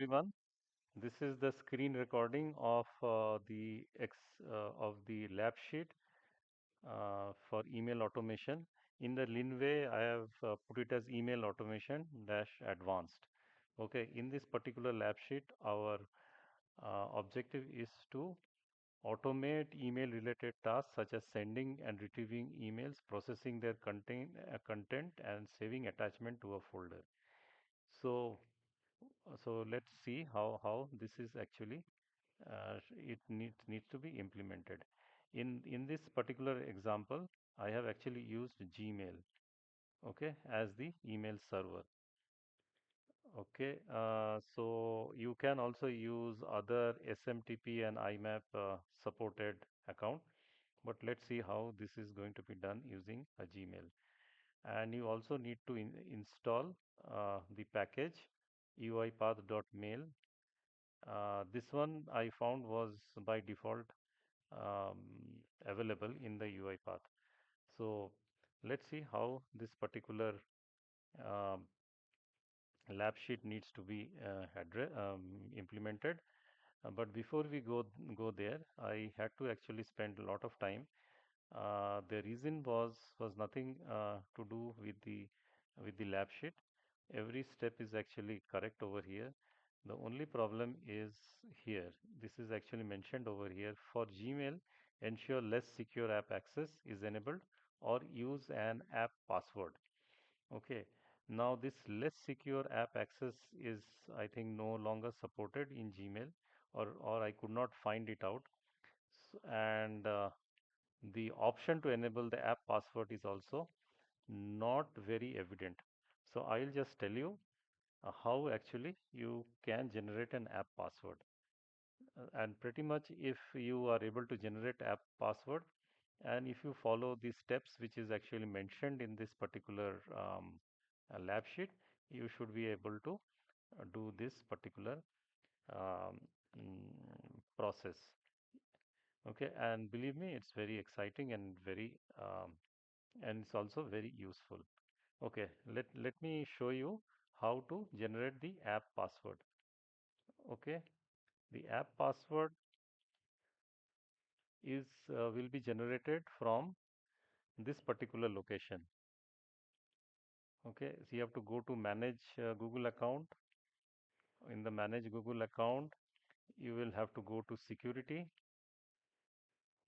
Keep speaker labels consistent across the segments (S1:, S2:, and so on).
S1: everyone. This is the screen recording of the lab sheet for email automation. In the Linway, I have put it as email automation dash advanced. Okay, in this particular lab sheet, our objective is to automate email related tasks such as sending and retrieving emails, processing their content, and saving attachment to a folder. So, so let's see how this is actually it needs to be implemented. In this particular example, I have actually used Gmail, okay, as the email server. Okay, so you can also use other SMTP and IMAP supported account, but let's see how this is going to be done using a Gmail. And you also need to install the package uipath.mail. This one I found was by default um, available in the UiPath. So let's see how this particular um, lab sheet needs to be implemented. But before we go there, I had to actually spend a lot of time. The reason was nothing to do with the lab sheet. Every step is actually correct over here. The only problem is here. This is actually mentioned over here. For Gmail, ensure less secure app access is enabled or use an app password. Okay. Now this less secure app access is, I think, no longer supported in Gmail, or I could not find it out. And the option to enable the app password is also not very evident. So I'll just tell you how actually you can generate an app password. And pretty much if you are able to generate app password and if you follow the steps which is actually mentioned in this particular lab sheet, you should be able to do this particular um, process. Okay, and believe me, it's very exciting and very and it's also very useful. Okay, let me show you how to generate the app password. Okay, the app password is will be generated from this particular location. Okay, so you have to go to manage Google account. In the manage Google account, you will have to go to security.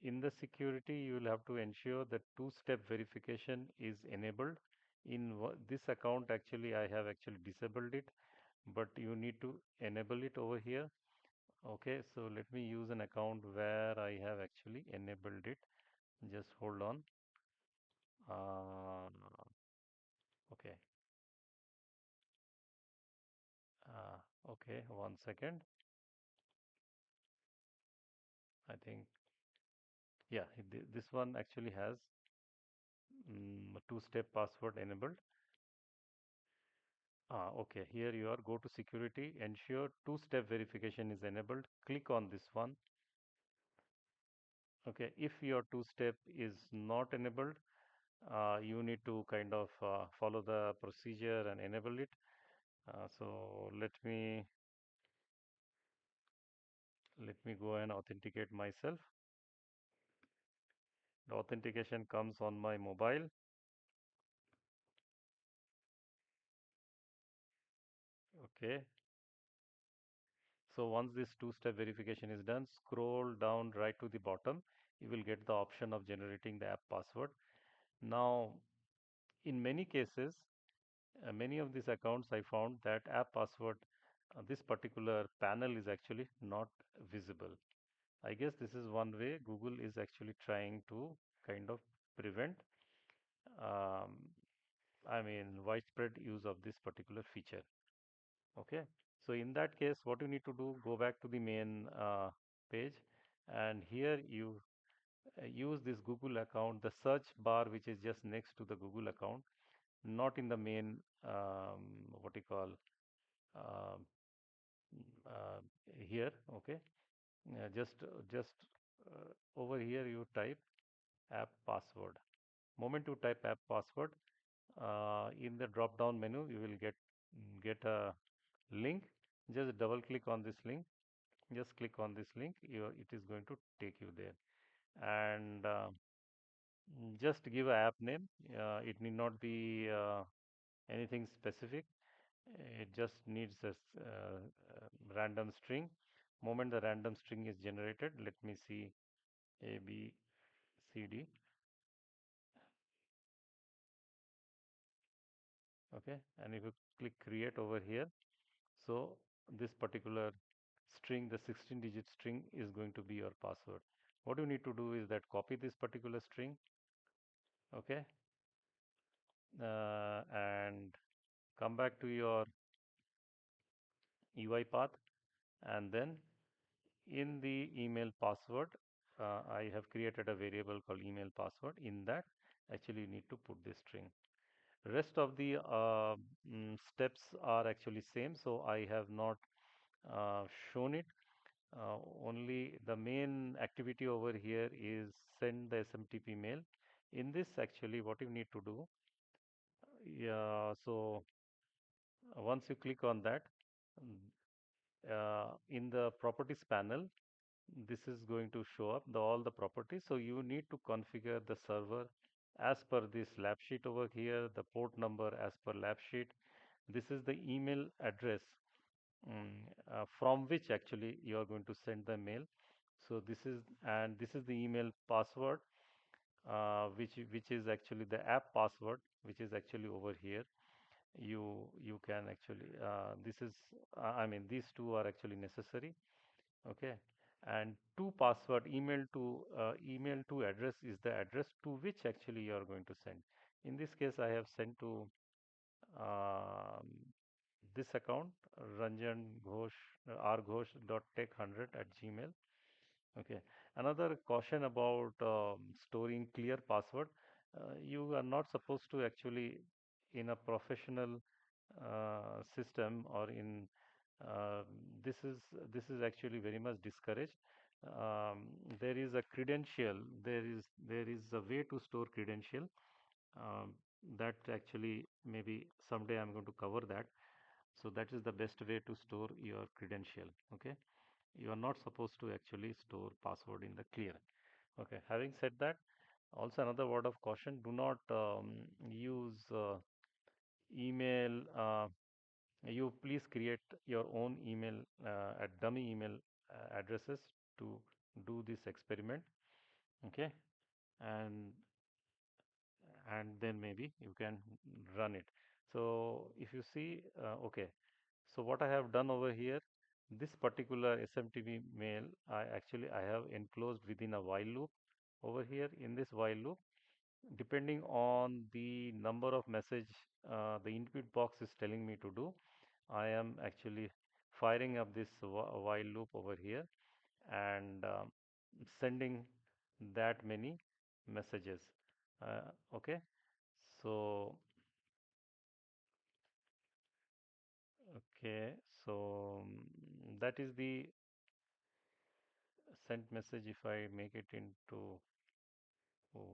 S1: In the security, you will have to ensure that two-step verification is enabled. In this account, actually, I have actually disabled it, but you need to enable it over here. Okay, so let me use an account where I have actually enabled it. Just hold on. Uh, okay. Okay, 1 second. I think, yeah, this one actually has two-step password enabled. Okay, here you are. Go to security, ensure two-step verification is enabled. Click on this one. Okay, if your two-step is not enabled, you need to kind of follow the procedure and enable it. So let me go and authenticate myself. The authentication comes on my mobile. Okay. So once this two-step verification is done, scroll down right to the bottom. You will get the option of generating the app password. Now, in many cases, many of these accounts I found that app password, this particular panel is actually not visible. I guess this is one way Google is actually trying to kind of prevent, um, I mean, widespread use of this particular feature. Okay, so in that case, what you need to do, go back to the main page, and here you use this Google account, the search bar which is just next to the Google account, not in the main what you call um, uh, here. Okay, just over here you type app password. Moment you type app password, in the drop down menu you will get a link. Just double click on this link. Just click on this link. It is going to take you there. And just give a app name. It need not be anything specific. It just needs a random string. Moment the random string is generated, let me see A, B, C, D. Okay, and if you click create over here, so this particular string, the 16-digit string, is going to be your password. What you need to do is that copy this particular string, okay, and come back to your UI path, and then in the email password, I have created a variable called email password. In that, actually, you need to put this string. Rest of the steps are actually same, so I have not uh, shown it. Only the main activity over here is send the SMTP mail. In this, actually, what you need to do, yeah, so once you click on that, in the properties panel, this is going to show up all the properties. So you need to configure the server as per this lab sheet over here, the port number as per lab sheet. This is the email address from which actually you are going to send the mail. So this is the email password, which is actually the app password, which is actually over here. You can actually this is I mean these two are actually necessary. Okay, and to password email to address is the address to which actually you are going to send. In this case, I have sent to um, this account Ranjan Ghosh rghosh.tech100 @gmail. Okay. Another caution about storing clear password. You are not supposed to actually, in a professional system or in uh, this is this is actually very much discouraged. Um, there is a credential. There is a way to store credential. Um, that actually maybe someday I'm going to cover that. So that is the best way to store your credential. Okay, you are not supposed to actually store password in the clear. Okay, having said that, also another word of caution: do not use email. You please create your own email at dummy email addresses to do this experiment. Okay, and then maybe you can run it. So if you see, okay, so what I have done over here, this particular SMTP mail, I have enclosed within a while loop over here. In this while loop, depending on the number of message the input box is telling me to do, I am actually firing up this while loop over here and sending that many messages. Okay, so okay, so that is the sent message. If I make it into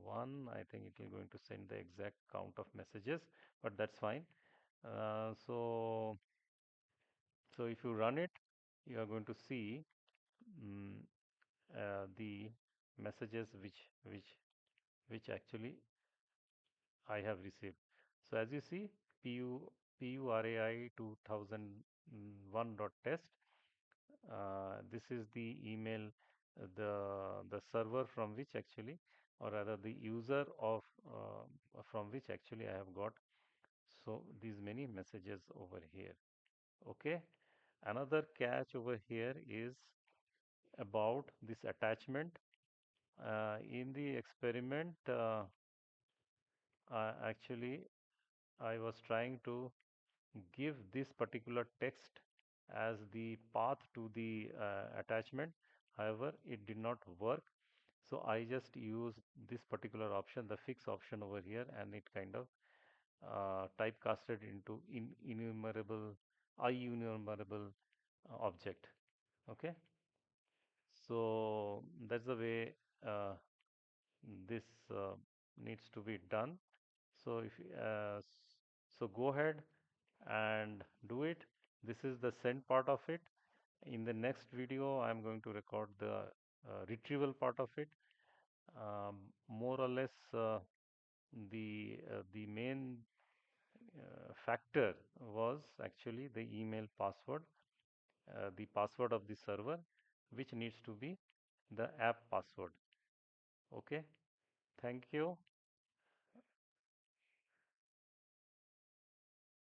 S1: one, I think it is going to send the exact count of messages, but that's fine. So if you run it, you are going to see mm, the messages which actually I have received. So as you see, PURAI 2001.test. This is the email, the server from which actually, or rather the user of from which actually I have got so these many messages over here. Okay. Another catch over here is about this attachment. In the experiment, actually, I was trying to give this particular text as the path to the attachment. However, it did not work. So I just used this particular option, the fix option over here, and it kind of typecasted into innumerable, IUnumerable object. Okay. So that's the way this needs to be done. So if so go ahead and do it. This is the send part of it. In the next video, I'm going to record the retrieval part of it. More or less, the main factor was actually the email password, the password of the server, which needs to be the app password. Okay, thank you.